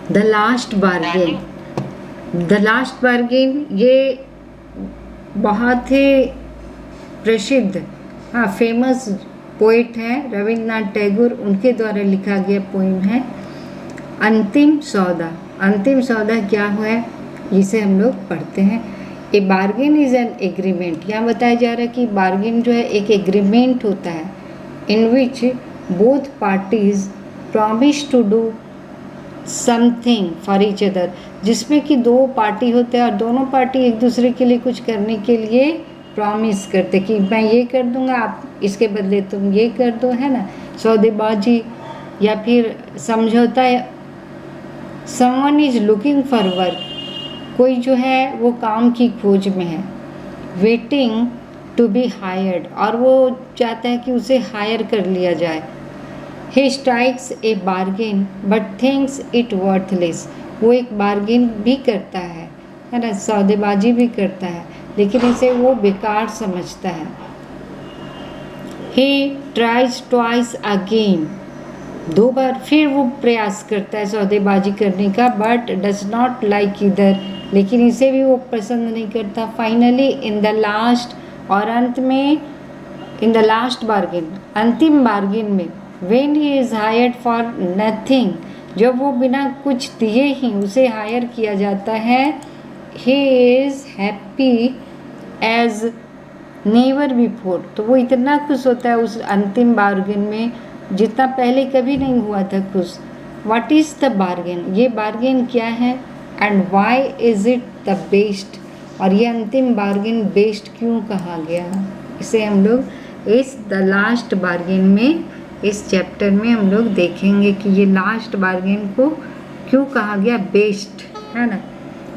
The last bargain. The last bargain ये बहुत ही प्रसिद्ध, हाँ, फेमस पोइट हैं रविन्द्रनाथ टैगोर, उनके द्वारा लिखा गया पोइम है अंतिम सौदा। अंतिम सौदा क्या हुआ, इसे हम लोग पढ़ते हैं। ए बार्गेन इज एन एग्रीमेंट। यहाँ बताया जा रहा है कि बार्गेन जो है एक एग्रीमेंट होता है in which both parties promise to do something for each other, जिसमें कि दो पार्टी होते हैं और दोनों पार्टी एक दूसरे के लिए कुछ करने के लिए प्रॉमिस करते कि मैं ये कर दूंगा, आप इसके बदले तुम ये कर दो, है ना, सौदेबाजी या फिर समझौता। Someone is looking for work, कोई जो है वो काम की खोज में है, वेटिंग टू बी हायर्ड, और वो चाहता है कि उसे हायर कर लिया जाए। He strikes a bargain but thinks it worthless, वो एक बार्गेन भी करता है ना, सौदेबाजी भी करता है, लेकिन इसे वो बेकार समझता है। He tries twice again, दो बार फिर वो प्रयास करता है सौदेबाजी करने का, बट डज नॉट लाइक इधर, लेकिन इसे भी वो पसंद नहीं करता। फाइनली इन द लास्ट, और अंत में इन द लास्ट बार्गेन, अंतिम बार्गेन में, when he is hired for nothing, जब वो बिना कुछ दिए ही उसे हायर किया जाता है, he is happy as never before, तो वो इतना खुश होता है उस अंतिम बार्गेन में जितना पहले कभी नहीं हुआ था खुश। What is the bargain, ये बार्गेन क्या है, and why is it the best, और ये अंतिम बार्गेन बेस्ट क्यों कहा गया, इसे हम लोग इस द लास्ट बार्गेन में, इस चैप्टर में हम लोग देखेंगे कि ये लास्ट बार्गेन को क्यों कहा गया बेस्ट, है ना।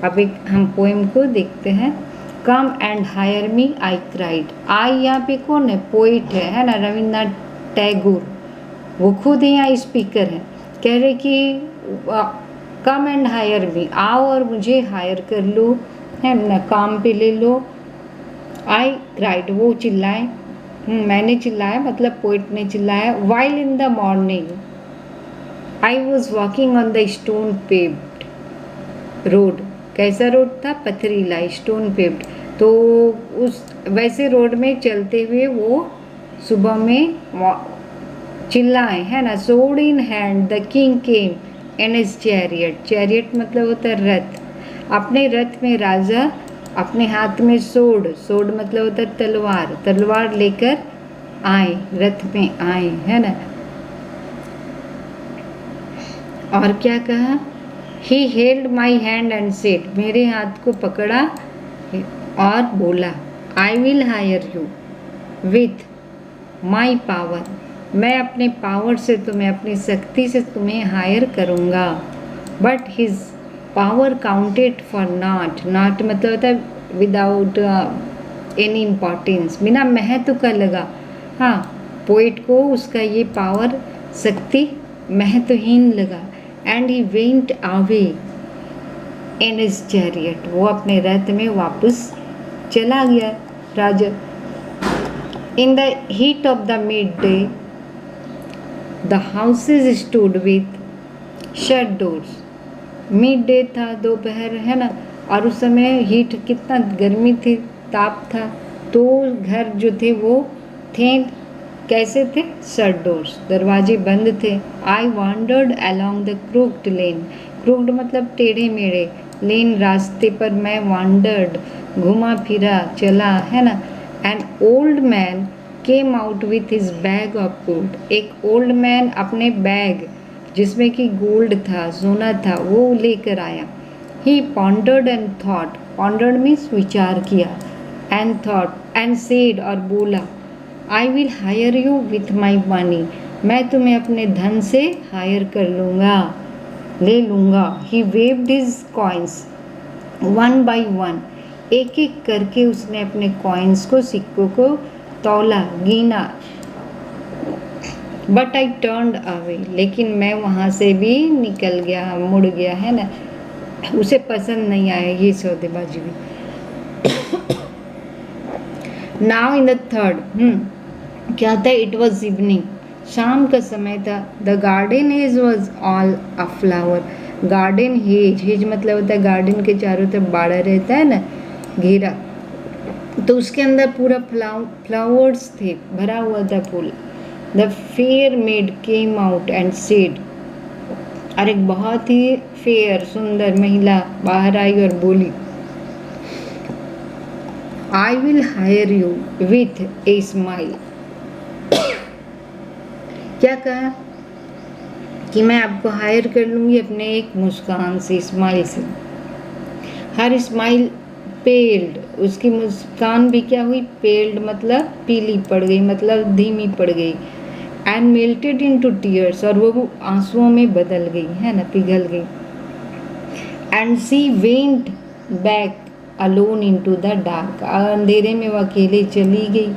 अब एक हम पोएम को देखते हैं। Come and hire me I cried. I यहाँ पे कौन है, पोइट है ना, रविन्द्रनाथ टैगोर, वो खुद ही यहाँ स्पीकर हैं। कह रहे कि कम एंड हायर मी, आओ और मुझे हायर कर लो, है ना, काम पे ले लो। आई क्राइड, वो चिल्लाए, मैंने चिल्लाया, मतलब पोइट ने चिल्लाया। While in the morning I was walking on the stone paved road, कैसा रोड था, पथरीला, स्टोन पेव्ड, तो उस वैसे रोड में चलते हुए वो सुबह में चिल्लाए, है ना। सोड in hand the king came in his chariot, chariot मतलब होता है रथ, अपने रथ में राजा अपने हाथ में सोड, सोड मतलब होता है तलवार, तलवार लेकर आए, रथ में आए, है ना। और क्या कहा, he held my hand and said, मेरे हाथ को पकड़ा और बोला, I will hire you with my power, मैं अपने पावर से तुम्हें, अपनी शक्ति से तुम्हें हायर करूँगा। But his power counted for not, not मतलब होता है विदाउट एनी इम्पॉर्टेंस, बिना महत्व का लगा। हाँ, पोइट को उसका ये पावर, शक्ति महत्वहीन लगा। And he went away in his chariot, वो अपने रथ में वापस चला गया राजा। In the heat of the midday the houses stood with shut doors, midday था, दोपहर, है ना, और उस समय हीट, कितना गर्मी थी, ताप था, तो घर जो थे वो थे कैसे थे, शट डोर्स, दरवाजे बंद थे। आई wandered along the crooked lane, crooked मतलब टेढ़े मेढ़े, लेन रास्ते पर मैं वॉन्डर्ड घुमा फिरा चला, है ना। An old man came out with his bag of gold, एक ओल्ड मैन अपने बैग जिसमें कि गोल्ड था, सोना था, वो लेकर आया। He pondered and thought, pondered means विचार किया, एंड थॉट एंड सेड, और बोला, I will hire you with my money, मैं तुम्हें अपने धन से हायर कर लूँगा, ले लूँगा। He waved his coins one by one, एक एक करके उसने अपने कॉइन्स को, सिक्कों को तौला, गिना। बट आई टर्न्ड अवे, लेकिन मैं वहाँ से भी निकल गया, मुड़ गया, है ना, उसे पसंद नहीं आया ये सौदेबाजी भी। नाउ इन द थर्ड, क्या था, इट वॉज इवनिंग, शाम का समय था। The garden is was all a flower, garden hedge, hedge मतलब होता है गार्डन के चारों तरफ बाड़ा रहता है ना, घेरा, तो उसके अंदर पूरा फ्लावर्स थे, भरा हुआ था फूल। The fair maid came out and said, और एक बहुत ही फेयर सुंदर महिला बाहर आई और बोली, आई will hire you with a smile. क्या कहा कि मैं आपको हायर कर लूंगी अपने एक मुस्कान से, स्माइल से। हर स्माइल पेल्ड, उसकी मुस्कान भी क्या हुई, पेल्ड मतलब पीली पड़ गई, मतलब धीमी पड़ गई। एंड मेल्टेड इनटू टीयर्स, और वो आंसुओं में बदल गई, है ना, पिघल गई। And she went back alone into the dark, अंधेरे में वो अकेले चली गई।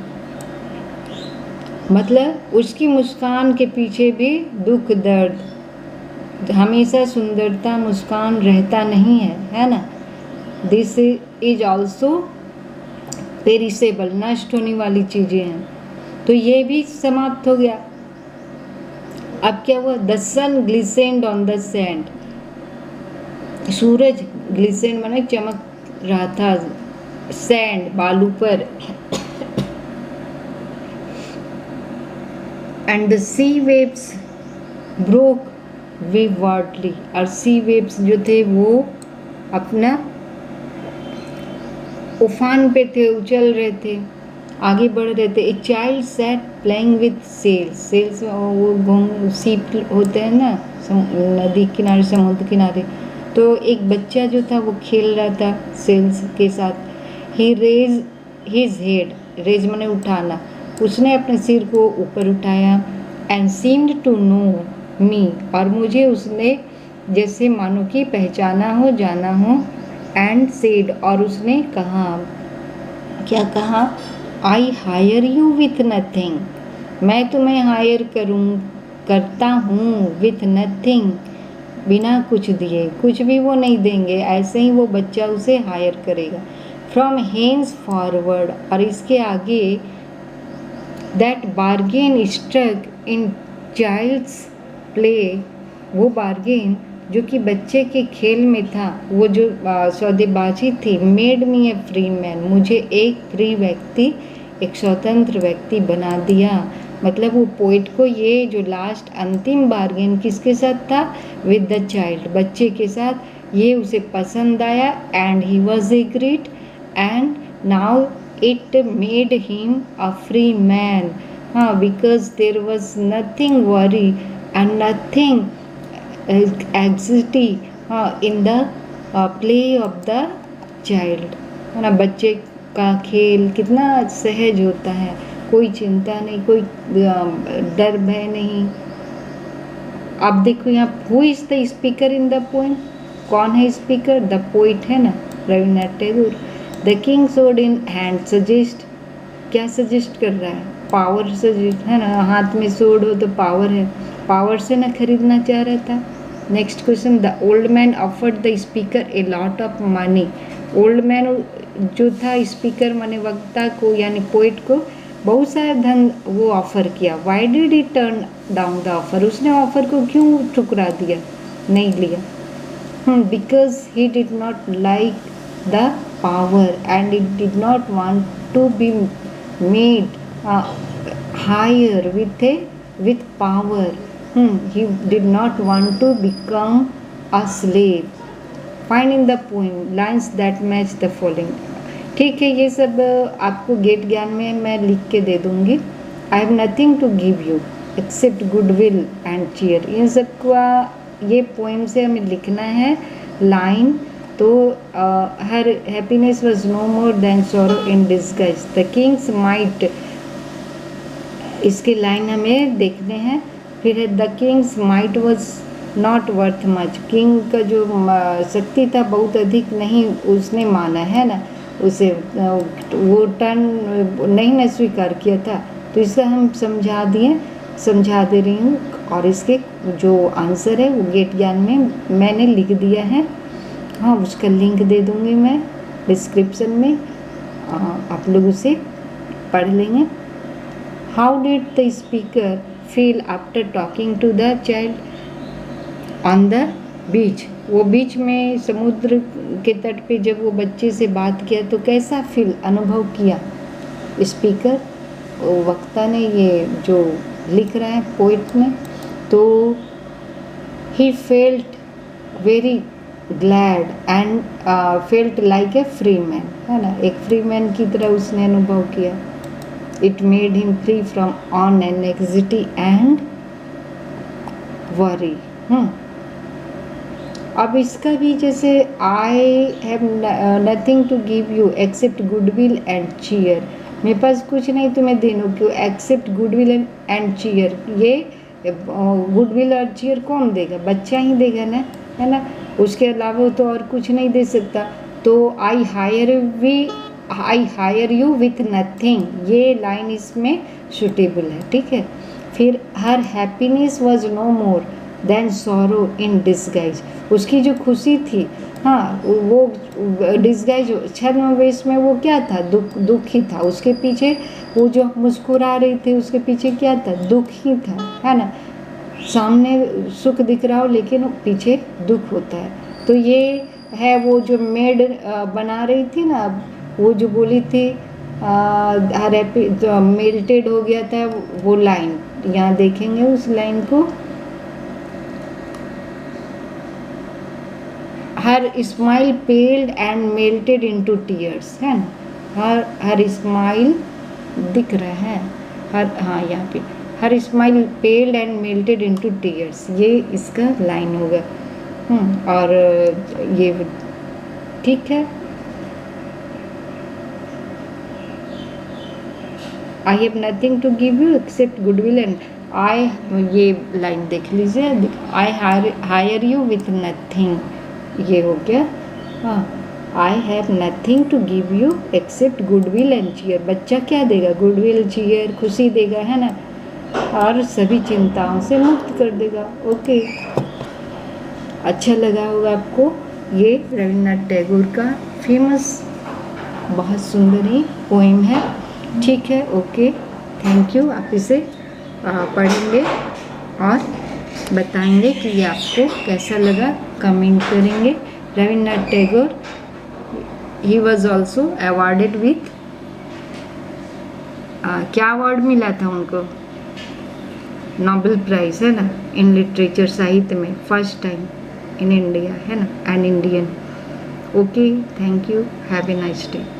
मतलब उसकी मुस्कान के पीछे भी दुख दर्द, हमेशा सुंदरता मुस्कान रहता नहीं है ना। दिस इज ऑल्सो पेरिसेबल, नष्ट होने वाली चीज़ें हैं। तो ये भी समाप्त हो गया। अब क्या हुआ, the sun glistened on the sand, सूरज ग्लिसेंड माने चमक रहा था सैंड, बालू पर। And the sea waves broke waywardly, और सी वेव्स जो थे वो अपना उफान पे थे, उछल रहे थे, आगे बढ़ रहे थे। A child sat playing with shells, shells वो घोंग सीप होते हैं ना नदी किनारे, समुद्र किनारे, तो एक बच्चा जो था वो खेल रहा था सेल्स के साथ। ही रेज हिज हेड, रेज माने उठाना, उसने अपने सिर को ऊपर उठाया। एंड सीम्ड टू नो मी, और मुझे उसने जैसे मानो कि पहचाना हो, जाना हो। एंड सेड, और उसने कहा, क्या कहा, आई हायर यू विथ नथिंग, मैं तुम्हें हायर करता हूँ विथ नथिंग, बिना कुछ दिए, कुछ भी वो नहीं देंगे, ऐसे ही वो बच्चा उसे हायर करेगा। फ्रॉम हेंस फॉरवर्ड, और इसके आगे that bargain struck in child's play, वो बार्गेन जो कि बच्चे के खेल में था, वो जो सौदेबाजी थी, मेड मी ए फ्री मैन, मुझे एक फ्री व्यक्ति, एक स्वतंत्र व्यक्ति बना दिया। मतलब वो पोइट को ये जो लास्ट अंतिम बार्गेन किसके साथ था, विद द चाइल्ड, बच्चे के साथ, ये उसे पसंद आया। And he was agreed, and now it made him a free man, हाँ, because there was nothing worry and nothing anxiety in the play of the child, है ना। बच्चे का खेल कितना सहज होता है, कोई चिंता नहीं, कोई डर भय नहीं। अब देखो यहाँ, who is the speaker in the poem, कौन है स्पीकर, द पोइट है ना, रविन्द्रनाथ टैगोर। द किंग सोड इन हैंड सजेस्ट, क्या सजेस्ट कर रहा है, पावर सजेस्ट, है ना, हाथ में सोड हो तो पावर है, पावर से ना खरीदना चाह रहा था। Next question, the old man offered the speaker a lot of money, old man जो था स्पीकर माने वक्ता को यानी पोइट को बहुत सारा धन वो ऑफर किया। Why did he turn down the offer, उसने ऑफर को क्यों ठुकरा दिया, नहीं लिया, because he did not like the power and it did not want to be made hire with power. He did not want to become a slave. Find in the poem lines that match the following. ठीक है, ये सब आपको gate ज्ञान में मैं लिख के दे दूंगी। I have nothing to give you except goodwill and cheer, इन सब का ये पोएम से हमें लिखना है लाइन। तो her happiness was no more than sorrow in disguise, the king's might, इसके लाइन हमें देखने हैं। फिर है the king's might was not worth much, king का जो शक्ति था बहुत अधिक नहीं उसने माना, है ना, उसे वो टर्न नहीं ना स्वीकार किया था। तो इसे हम समझा दे रही हूँ, और इसके जो आंसर है वो गेट ज्ञान में मैंने लिख दिया है, हाँ, उसका लिंक दे दूँगी मैं डिस्क्रिप्शन में, आप लोग उसे पढ़ लेंगे। How did the speaker feel after talking to the child on the beach, वो बीच में समुद्र के तट पे जब वो बच्चे से बात किया तो कैसा फील अनुभव किया स्पीकर, वक्ता ने, ये जो लिख रहा है पोइट ने, तो he felt very glad and felt like a free man, है ना, एक फ्री मैन की तरह उसने अनुभव किया। It made him free from on anxiety and worry. अब इसका भी जैसे I have nothing to give you except goodwill and cheer, मेरे पास कुछ नहीं तुम्हें देने को एक्सेप्ट गुडविल एंड चीयर, ये गुडविल और चीयर कौन देगा, बच्चा ही देगा ना, है ना, उसके अलावा तो और कुछ नहीं दे सकता। तो I hire you with nothing, ये लाइन इसमें सुटेबल है, ठीक है। फिर her happiness was no more than sorrow in disguise, उसकी जो खुशी थी, हाँ, वो डिस्गाइज छद्मवेश में वो क्या था, दुख ही था, उसके पीछे वो जो मुस्कुरा रही थी उसके पीछे क्या था, दुख ही था, है ना, सामने सुख दिख रहा हो लेकिन पीछे दुख होता है। तो ये है वो जो मेड बना रही थी ना, वो जो बोली थी हर हैप्पी मेल्टेड हो गया था, वो लाइन यहाँ देखेंगे उस लाइन को, हर smile paled and melted into tears, है ना, हर स्माइल दिख रहा है, हाँ यहाँ पे her smile paled and melted into tears, ये इसका लाइन होगा। और ये ठीक है, I have nothing to give you except goodwill and I, ये लाइन देख लीजिए, I hire you with nothing, ये हो गया। हाँ, I have nothing to give you except goodwill and cheer, बच्चा क्या देगा, गुडविल चीयर खुशी देगा, है ना, और सभी चिंताओं से मुक्त कर देगा। ओके, अच्छा लगा होगा आपको, ये रविन्द्रनाथ टैगोर का फेमस बहुत सुंदर ही पोइम है, ठीक है। ओके, थैंक यू, आप इसे पढ़ेंगे और बताएंगे कि ये आपको कैसा लगा, कमेंट करेंगे। Rabindranath Tagore, he was also awarded with, क्या अवार्ड मिला था उनको, नोबेल प्राइज, है ना, इन लिटरेचर, साहित्य में, फर्स्ट टाइम इन इंडिया, है ना, an Indian. Okay, thank you, have a nice day.